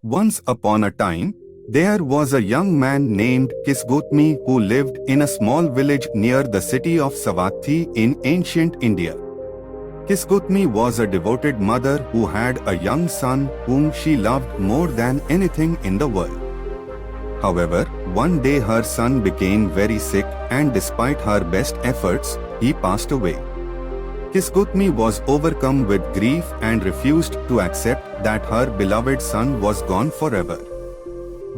Once upon a time, there was a young man named Kisa Gotami who lived in a small village near the city of Savatthi in ancient India. Kisa Gotami was a devoted mother who had a young son whom she loved more than anything in the world. However, one day her son became very sick and despite her best efforts, he passed away. Kisa Gotami was overcome with grief and refused to accept that her beloved son was gone forever.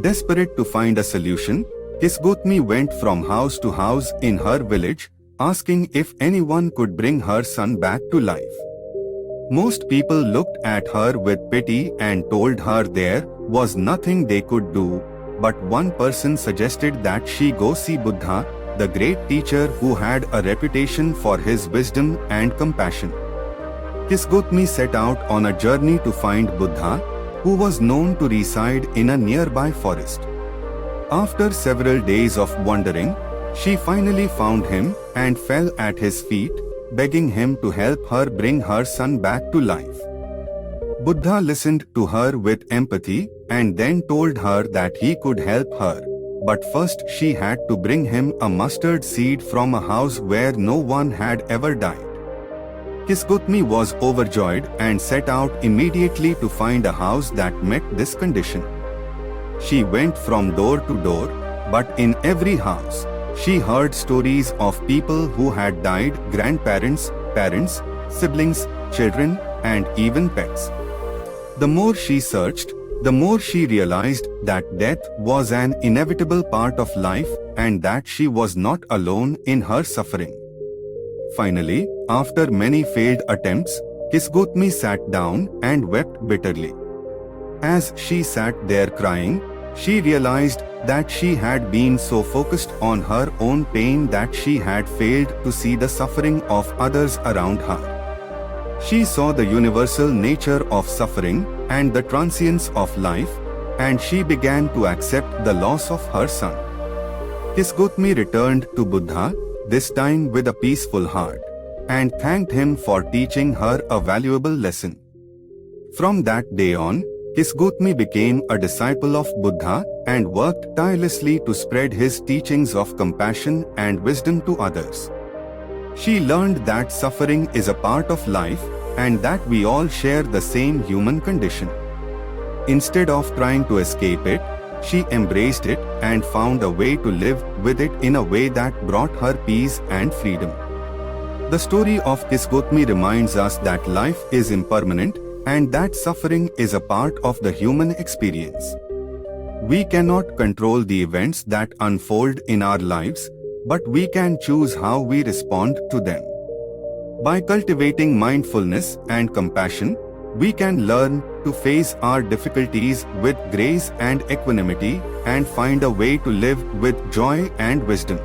Desperate to find a solution, Kisa Gotami went from house to house in her village, asking if anyone could bring her son back to life. Most people looked at her with pity and told her there was nothing they could do, but one person suggested that she go see Buddha, the great teacher who had a reputation for his wisdom and compassion. Kisa Gotami set out on a journey to find Buddha, who was known to reside in a nearby forest. After several days of wandering, she finally found him and fell at his feet, begging him to help her bring her son back to life. Buddha listened to her with empathy and then told her that he could help her, but first she had to bring him a mustard seed from a house where no one had ever died. Kisa Gotami was overjoyed and set out immediately to find a house that met this condition. She went from door to door, but in every house, she heard stories of people who had died: grandparents, parents, siblings, children, and even pets. The more she searched, the more she realized that death was an inevitable part of life and that she was not alone in her suffering. Finally, after many failed attempts, Kisa Gotami sat down and wept bitterly. As she sat there crying, she realized that she had been so focused on her own pain that she had failed to see the suffering of others around her. She saw the universal nature of suffering and the transience of life, and she began to accept the loss of her son. Kisa Gotami returned to Buddha, this time with a peaceful heart, and thanked him for teaching her a valuable lesson. From that day on, Kisa Gotami became a disciple of Buddha and worked tirelessly to spread his teachings of compassion and wisdom to others. She learned that suffering is a part of life and that we all share the same human condition. Instead of trying to escape it, she embraced it and found a way to live with it in a way that brought her peace and freedom. The story of Kisa Gotami reminds us that life is impermanent and that suffering is a part of the human experience. We cannot control the events that unfold in our lives, but we can choose how we respond to them. By cultivating mindfulness and compassion, we can learn to face our difficulties with grace and equanimity and find a way to live with joy and wisdom.